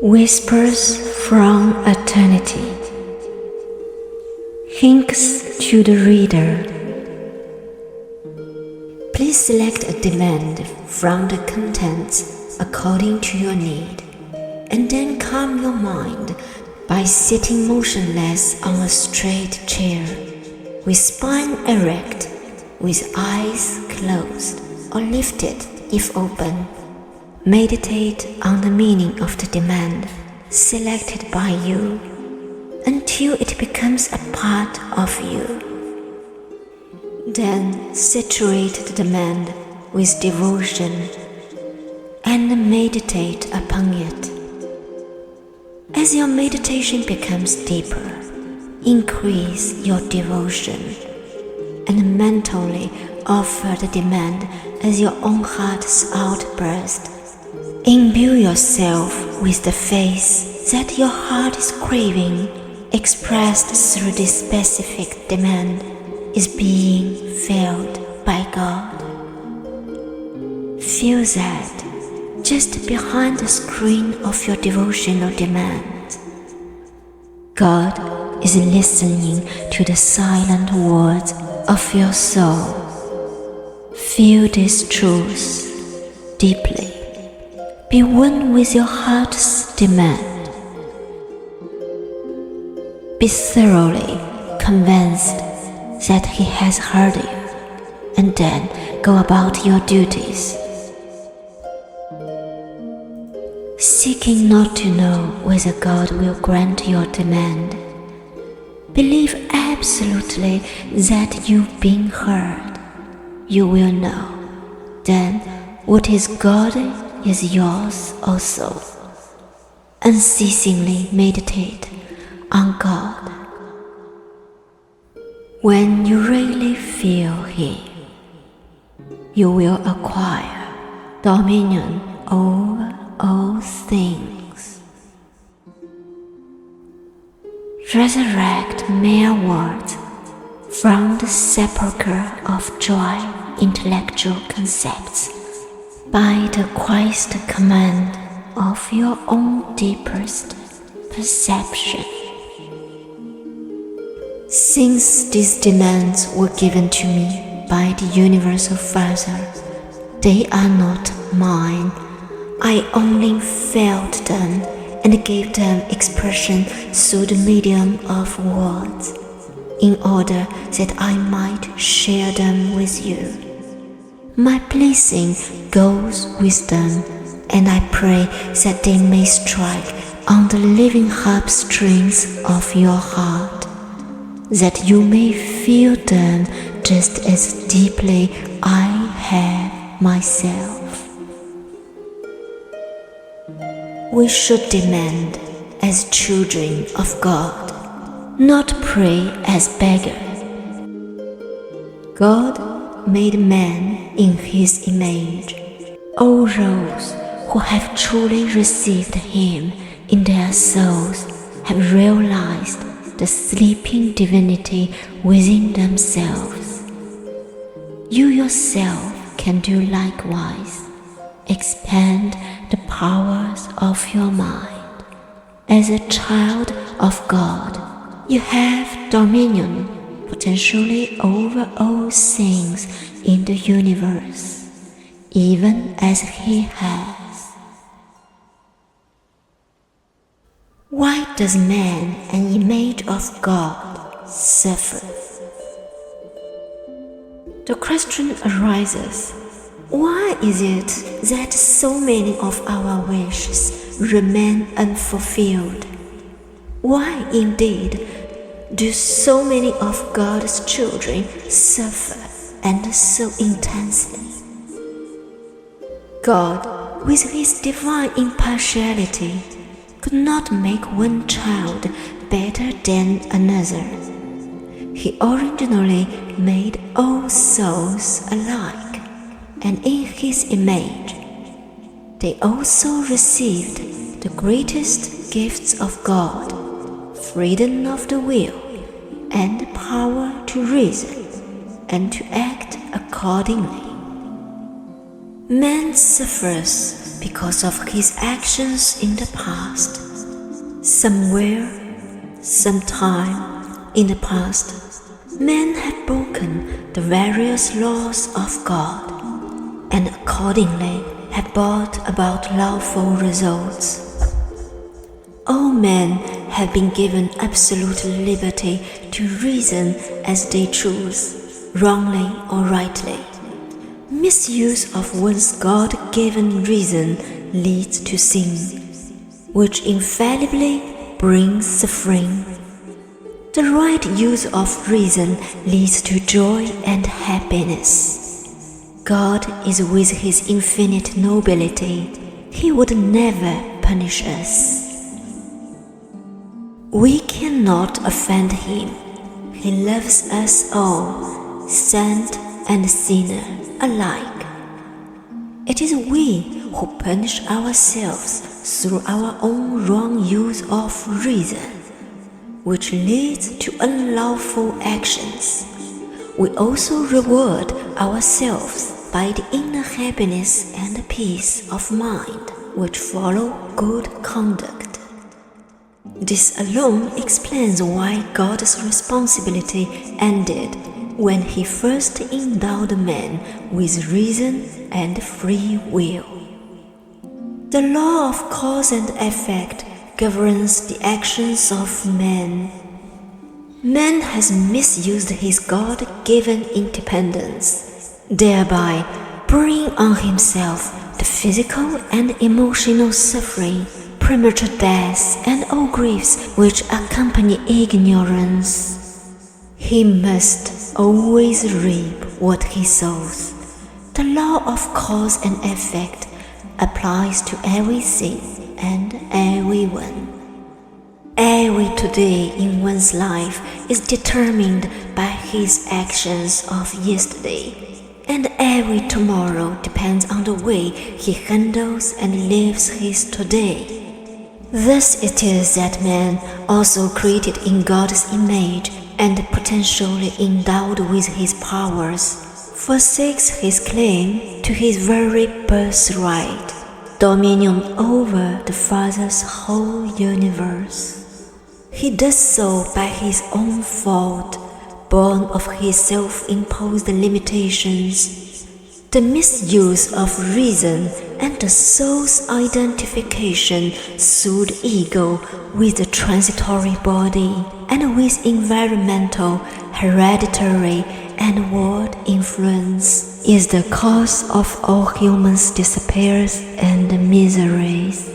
Whispers from Eternity. Hints to the reader. Please select a demand from the contents according to your need, and then calm your mind by sitting motionless on a straight chair, with spine erect, with eyes closed or lifted if open. Meditate on the meaning of the demand selected by you until it becomes a part of you. Then saturate the demand with devotion and meditate upon it. As your meditation becomes deeper, increase your devotion and mentally offer the demand as your own heart's outburst. Imbue yourself with the faith that your heart is craving, expressed through this specific demand, is being filled by God. Feel that just behind the screen of your devotional demand, God is listening to the silent words of your soul. Feel this truth deeply. Be one with your heart's demand. Be thoroughly convinced that He has heard you, and then go about your duties. Seeking not to know whether God will grant your demand, believe absolutely that you've been heard. You will know. Then what is God is yours also. Unceasingly meditate on God. When you really feel Him, you will acquire dominion over all things. Resurrect mere words from the sepulchre of joy intellectual concepts by the quiet command of your own deepest perception. Since these demands were given to me by the Universal Father, they are not mine. I only felt them and gave them expression through the medium of words, in order that I might share them with you. My blessing goes with them, and I pray that they may strike on the living harp strings of your heart, that you may feel them just as deeply I have myself. We should demand as children of God, not pray as beggars. God made man in His image. All those who have truly received Him in their souls have realized the sleeping divinity within themselves. You yourself can do likewise. Expand the powers of your mind. As a child of God, you have dominion potentially over all things in the universe, even as He has. Why does man, an image of God, suffer? The question arises, why is it that so many of our wishes remain unfulfilled? Why indeed do so many of God's children suffer, and so intensely? God, with His divine impartiality, could not make one child better than another. He originally made all souls alike, and in His image, they also received the greatest gifts of God: freedom of the will, and the power to reason and to act accordingly. Man suffers because of his actions in the past. Somewhere, sometime in the past, men have broken the various laws of God, and accordingly have brought about lawful results. All men have been given absolute liberty to reason as they choose, wrongly or rightly. Misuse of one's God-given reason leads to sin, which infallibly brings suffering. The right use of reason leads to joy and happiness. God is with his infinite nobility. He would never punish us. We cannot offend him. He loves us all, saint and sinner alike. It is we who punish ourselves through our own wrong use of reason, which leads to unlawful actions. We also reward ourselves by the inner happiness and peace of mind which follow good conduct. This alone explains why God's responsibility ended when he first endowed man with reason and free will. The law of cause and effect governs the actions of man. Man has misused his God-given independence, thereby bringing on himself the physical and emotional suffering, premature death, and all griefs which accompany ignorance. He must always reap what he sows. The law of cause and effect applies to everything and everyone. Every today in one's life is determined by his actions of yesterday, and every tomorrow depends on the way he handles and lives his today. Thus it is that man, also created in God's image and potentially endowed with his powers, forsakes his claim to his very birthright, dominion over the Father's whole universe. He does so by his own fault, born of his self-imposed limitations. The misuse of reason and the soul's identification through the ego with the transitory body and with environmental, hereditary, and world influence is the cause of all human despairs and miseries.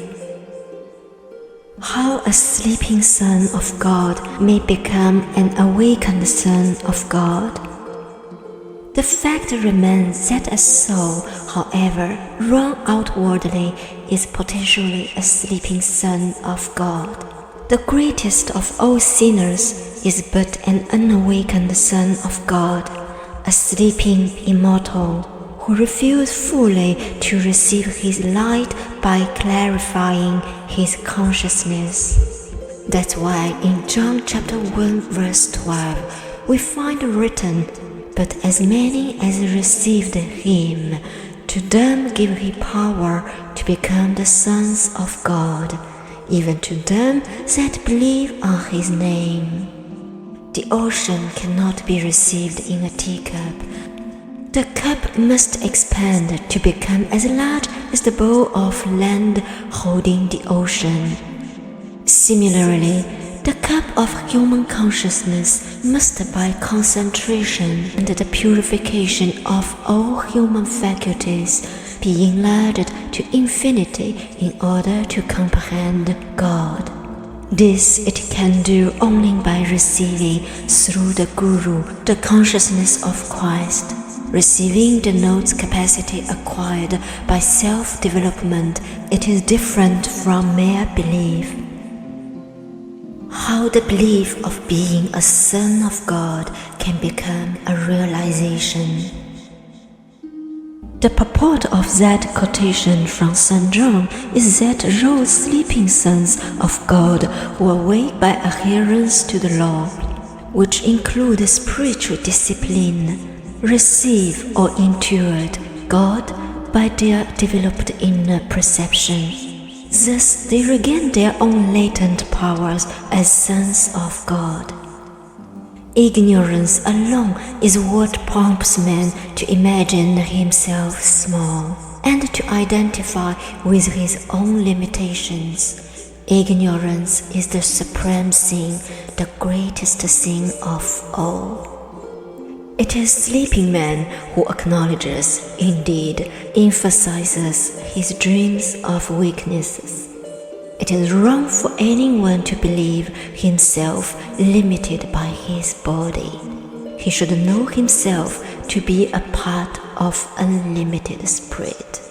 How a sleeping son of God may become an awakened son of God. The fact remains that a soul, however wrong outwardly, is potentially a sleeping son of God. The greatest of all sinners is but an unawakened son of God, a sleeping immortal, who refused fully to receive his light by clarifying his consciousness. That's why in John chapter 1 verse 12 we find written, "But as many as received him, to them gave he power to become the sons of God, even to them that believe on his name." The ocean cannot be received in a teacup. The cup must expand to become as large as the bowl of land holding the ocean. Similarly, the cup of human consciousness must, by concentration and the purification of all human faculties, be enlarged to infinity in order to comprehend God. This it can do only by receiving through the Guru the consciousness of Christ. Receiving the notes capacity acquired by self-development, it is different from mere belief. How the belief of being a son of God can become a realization. The purport of that quotation from St. John is that those sleeping sons of God who awake by adherence to the law, which include spiritual discipline, receive or intuit God by their developed inner perception. Thus, they regain their own latent powers as sons of God. Ignorance alone is what prompts man to imagine himself small and to identify with his own limitations. Ignorance is the supreme sin, the greatest sin of all. It is sleeping man who acknowledges, indeed, emphasizes his dreams of weaknesses. It is wrong for anyone to believe himself limited by his body. He should know himself to be a part of unlimited spirit.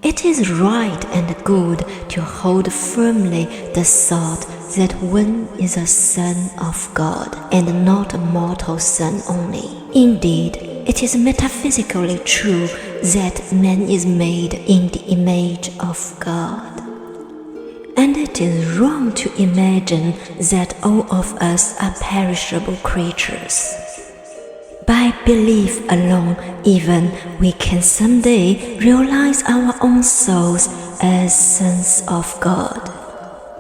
It is right and good to hold firmly the thought that one is a son of God and not a mortal son only. Indeed, it is metaphysically true that man is made in the image of God. And it is wrong to imagine that all of us are perishable creatures. By belief alone, even, we can someday realize our own souls as sons of God.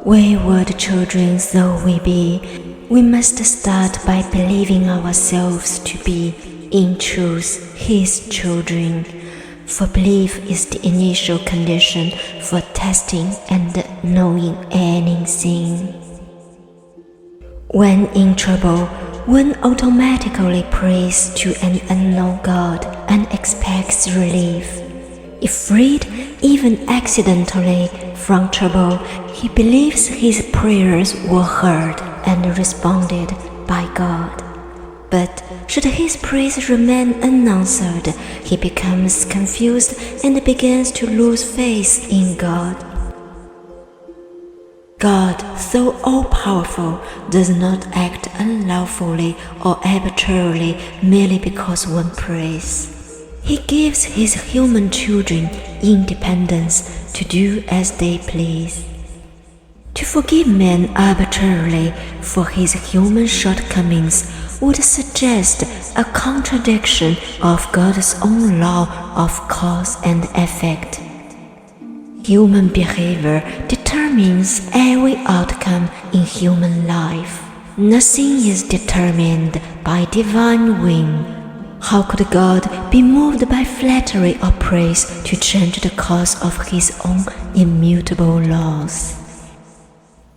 Wayward children though we be, we must start by believing ourselves to be, in truth, His children. For belief is the initial condition for testing and knowing anything. When in trouble, one automatically prays to an unknown God and expects relief. If freed, even accidentally, from trouble, he believes his prayers were heard and responded by God. But should his prayers remain unanswered, he becomes confused and begins to lose faith in God. God, though all-powerful, does not act unlawfully or arbitrarily merely because one prays. He gives his human children independence to do as they please. To forgive man arbitrarily for his human shortcomings would suggest a contradiction of God's own law of cause and effect. Human behavior determines every outcome in human life. Nothing is determined by divine whim. How could God be moved by flattery or praise to change the course of his own immutable laws?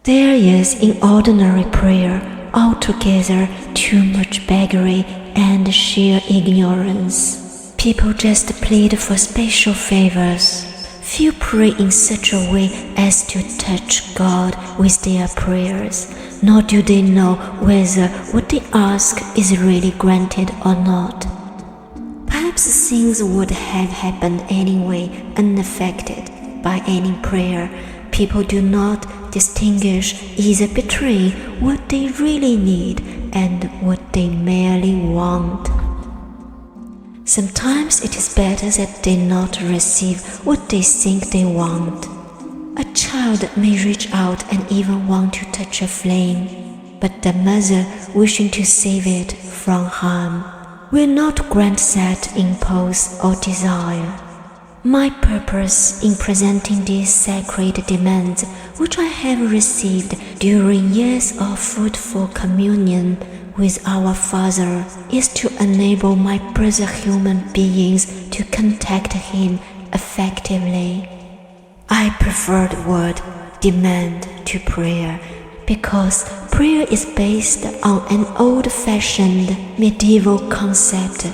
There is in ordinary prayer altogether too much beggary and sheer ignorance. People just plead for special favors. Few pray in such a way as to touch God with their prayers, nor do they know whether what they ask is really granted or not. Perhaps things would have happened anyway, unaffected by any prayer. People do not distinguish either between what they really need and what they merely want. Sometimes it is better that they not receive what they think they want. A child may reach out and even want to touch a flame, but the mother, wishing to save it from harm, will not grant that impulse or desire. My purpose in presenting these sacred demands, which I have received during years of fruitful communion with our Father, is to enable my brother human beings to contact Him effectively. I prefer the word demand to prayer because prayer is based on an old-fashioned medieval concept,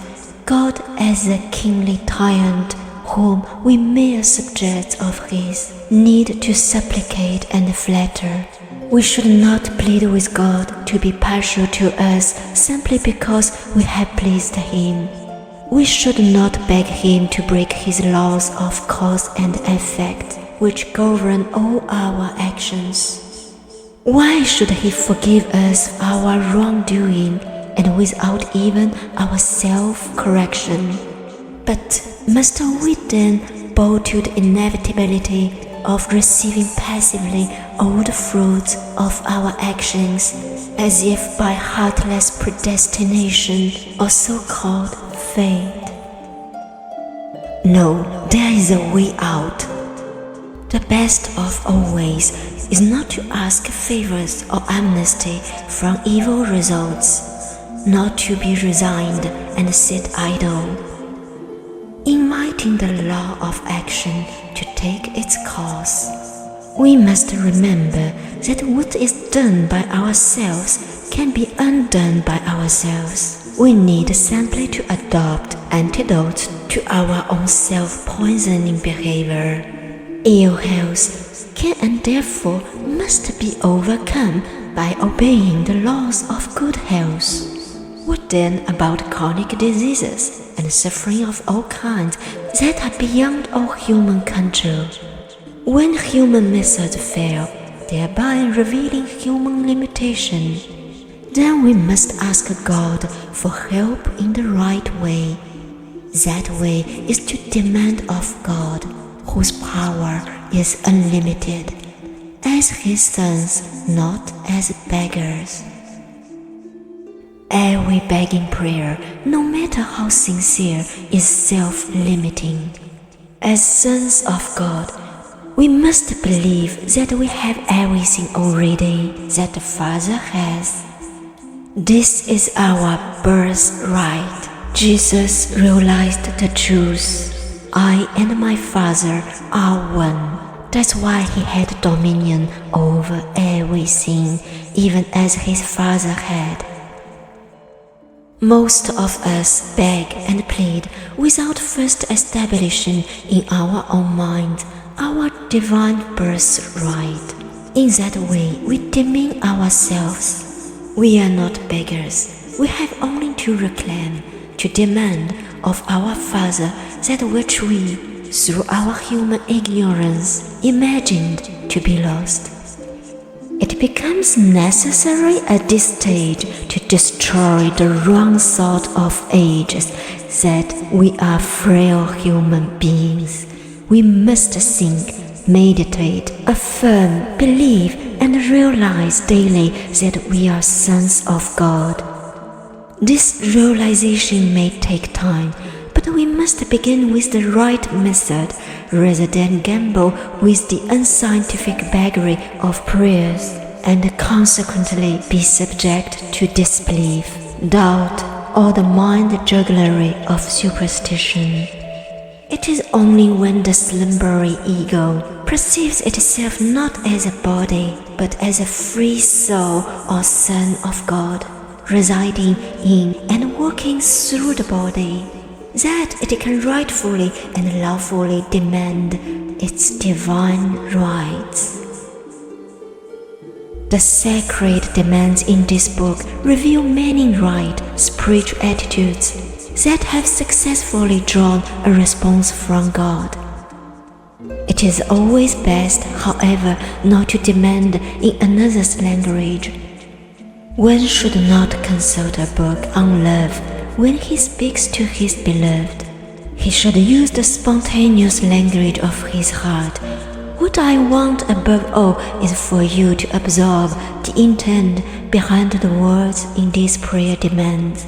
God as a kingly tyrant whom we mere subjects of His need to supplicate and flatter. We should not plead with God to be partial to us simply because we have pleased Him. We should not beg Him to break His laws of cause and effect, which govern all our actions. Why should He forgive us our wrongdoing and without even our self-correction? But must we then bow to the inevitability of receiving passively all the fruits of our actions, as if by heartless predestination or so-called fate? No, there is a way out. The best of all ways is not to ask favors or amnesty from evil results, not to be resigned and sit idle. Inviting the law of action to take its course, we must remember that what is done by ourselves can be undone by ourselves. We need simply to adopt antidotes to our own self-poisoning behavior. Ill health can and therefore must be overcome by obeying the laws of good health. What then about chronic diseases and suffering of all kinds that are beyond all human control? When human methods fail, thereby revealing human limitation, then we must ask God for help in the right way. That way is to demand of God, whose power is unlimited, as His sons, not as beggars. Every begging prayer, no matter how sincere, is self-limiting. As sons of God, we must believe that we have everything already that the Father has. This is our birthright. Jesus realized the truth. I and my Father are one. That's why He had dominion over everything, even as His Father had. Most of us beg and plead without first establishing in our own mind our divine birthright. In that way, we demean ourselves. We are not beggars. We have only to reclaim, to demand of our Father that which we, through our human ignorance, imagined to be lost. It becomes necessary at this stage to destroy the wrong thought of ages that we are frail human beings. We must think, meditate, affirm, believe, and realize daily that we are sons of God. This realization may take time, but we must begin with the right method rather than gamble with the unscientific beggary of prayers, and consequently be subject to disbelief, doubt, or the mind-jugglery of superstition. It is only when the slumbering ego perceives itself not as a body, but as a free soul or son of God, residing in and working through the body, that it can rightfully and lawfully demand its divine rights. The sacred demands in this book reveal many right spiritual attitudes that have successfully drawn a response from God. It is always best, however, not to demand in another's language. One should not consult a book on love when he speaks to his beloved. He should use the spontaneous language of his heart. What I want above all is for you to absorb the intent behind the words in these prayer demands.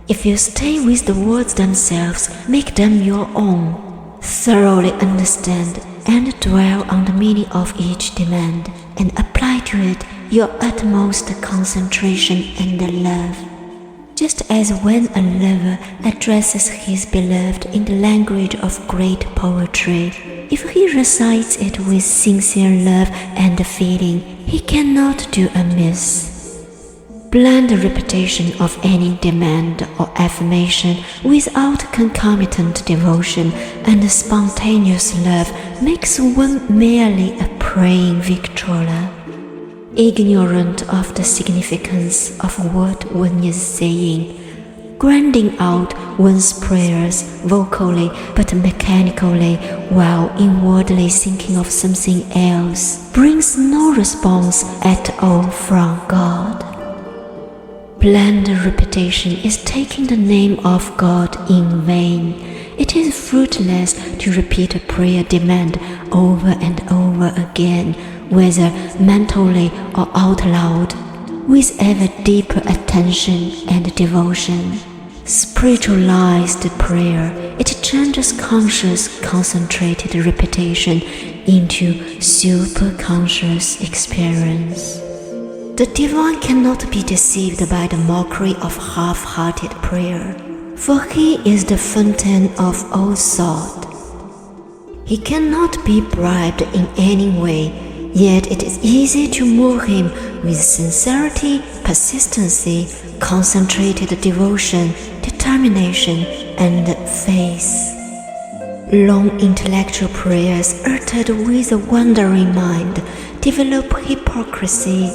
If you stay with the words themselves, make them your own. Thoroughly understand and dwell on the meaning of each demand, and apply to it your utmost concentration and love. Just as when a lover addresses his beloved in the language of great poetry, if he recites it with sincere love and feeling, he cannot do amiss. Blind repetition of any demand or affirmation without concomitant devotion and spontaneous love makes one merely a praying victrola, ignorant of the significance of what one is saying. Grinding out one's prayers vocally but mechanically while inwardly thinking of something else brings no response at all from God. Blind repetition is taking the name of God in vain. It is fruitless to repeat a prayer demand over and over again, whether mentally or out loud, with ever deeper attention and devotion. spiritualized prayer, it changes conscious, concentrated repetition into superconscious experience. The divine cannot be deceived by the mockery of half-hearted prayer, for he is the fountain of all thought. He cannot be bribed in any way, yet it is easy to move him with sincerity, persistency, concentrated devotion, determination, and faith. Long intellectual prayers uttered with a wandering mind develop hypocrisy,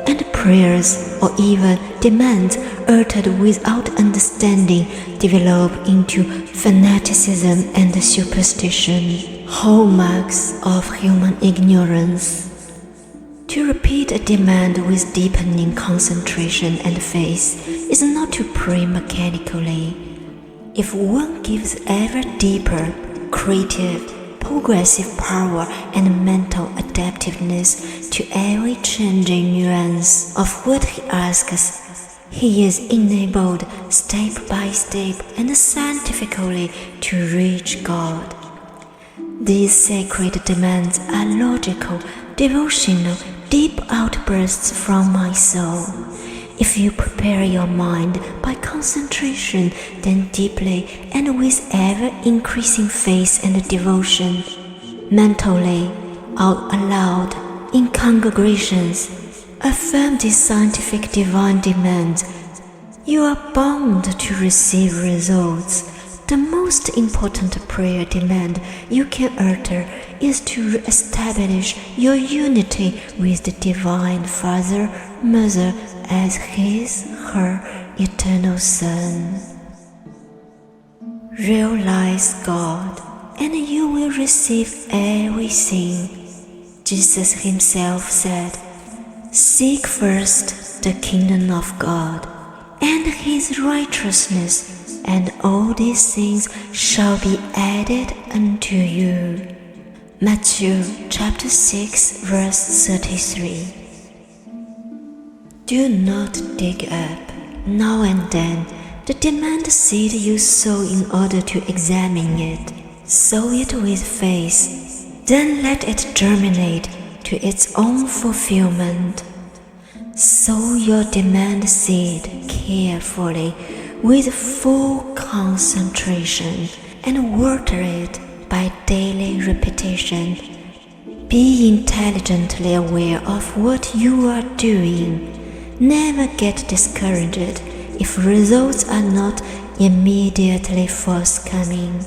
and prayers or even demands uttered without understanding develop into fanaticism and superstition, hallmarks of human ignorance. To repeat a demand with deepening concentration and faith is not to pray mechanically. If one gives ever deeper, creative, progressive power and mental adaptiveness to every changing nuance of what he asks, he is enabled step by step and scientifically to reach God. These sacred demands are logical, devotional, deep outbursts from my soul. If you prepare your mind by concentration, then deeply and with ever-increasing faith and devotion, mentally, out aloud, in congregations, affirm these scientific divine demands, you are bound to receive results. The most important prayer demand you can utter is to establish your unity with the Divine Father, Mother as her eternal Son. Realize God, and you will receive everything. Jesus himself said, "Seek first the kingdom of God and his righteousness, and all these things shall be added unto you." Matthew chapter 6 verse 33. Do not dig up, now and then, the demand seed you sow in order to examine it. Sow it with faith, then let it germinate to its own fulfillment. Sow your demand seed carefully with full concentration and water it by daily repetition. Be intelligently aware of what you are doing. Never get discouraged if results are not immediately forthcoming.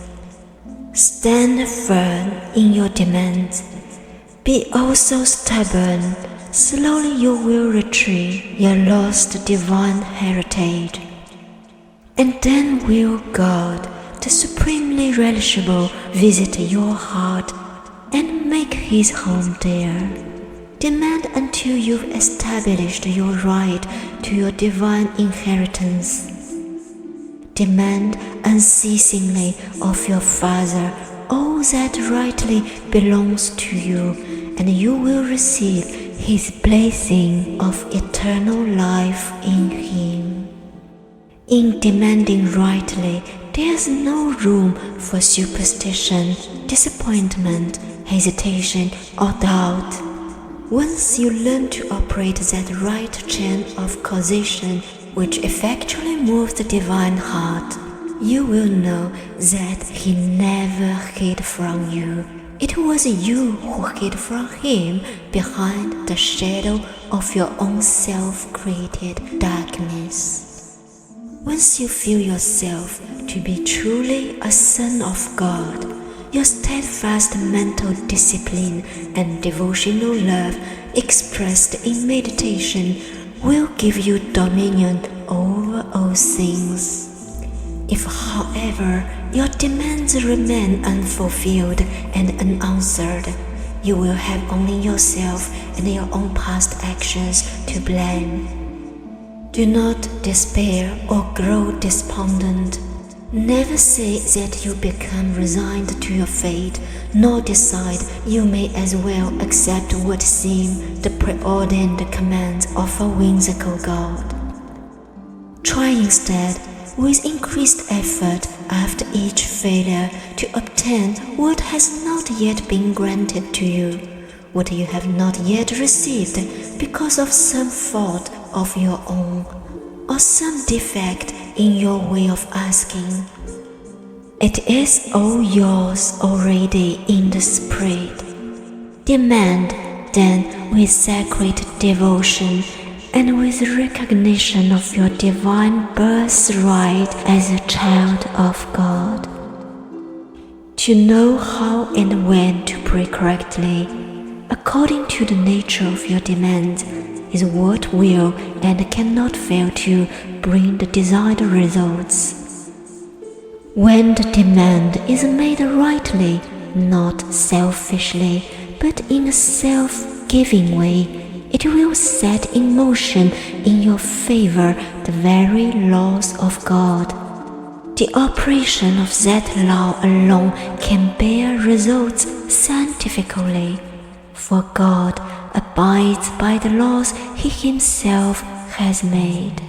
Stand firm in your demands. Be also stubborn. Slowly you will retrieve your lost divine heritage. And then will God, the supremely relishable, visit your heart and make his home there. Demand until you've established your right to your divine inheritance. Demand unceasingly of your Father all that rightly belongs to you, and you will receive his blessing of eternal life in him. In demanding rightly, there is no room for superstition, disappointment, hesitation, or doubt. Once you learn to operate that right chain of causation which effectually moves the divine heart, you will know that he never hid from you. It was you who hid from him behind the shadow of your own self-created darkness. Once you feel yourself to be truly a son of God, your steadfast mental discipline and devotional love expressed in meditation will give you dominion over all things. If, however, your demands remain unfulfilled and unanswered, you will have only yourself and your own past actions to blame. Do not despair or grow despondent. Never say that you become resigned to your fate, nor decide you may as well accept what seem the preordained commands of a whimsical God. Try instead with increased effort after each failure to obtain what has not yet been granted to you, what you have not yet received because of some fault of your own, or some defect in your way of asking. It is all yours already in the Spirit. Demand, then, with sacred devotion and with recognition of your divine birthright as a child of God. To know how and when to pray correctly, according to the nature of your demands, is what will and cannot fail to bring the desired results. When the demand is made rightly, not selfishly, but in a self-giving way, it will set in motion in your favor the very laws of God. The operation of that law alone can bear results scientifically, for God abides by the laws He Himself has made.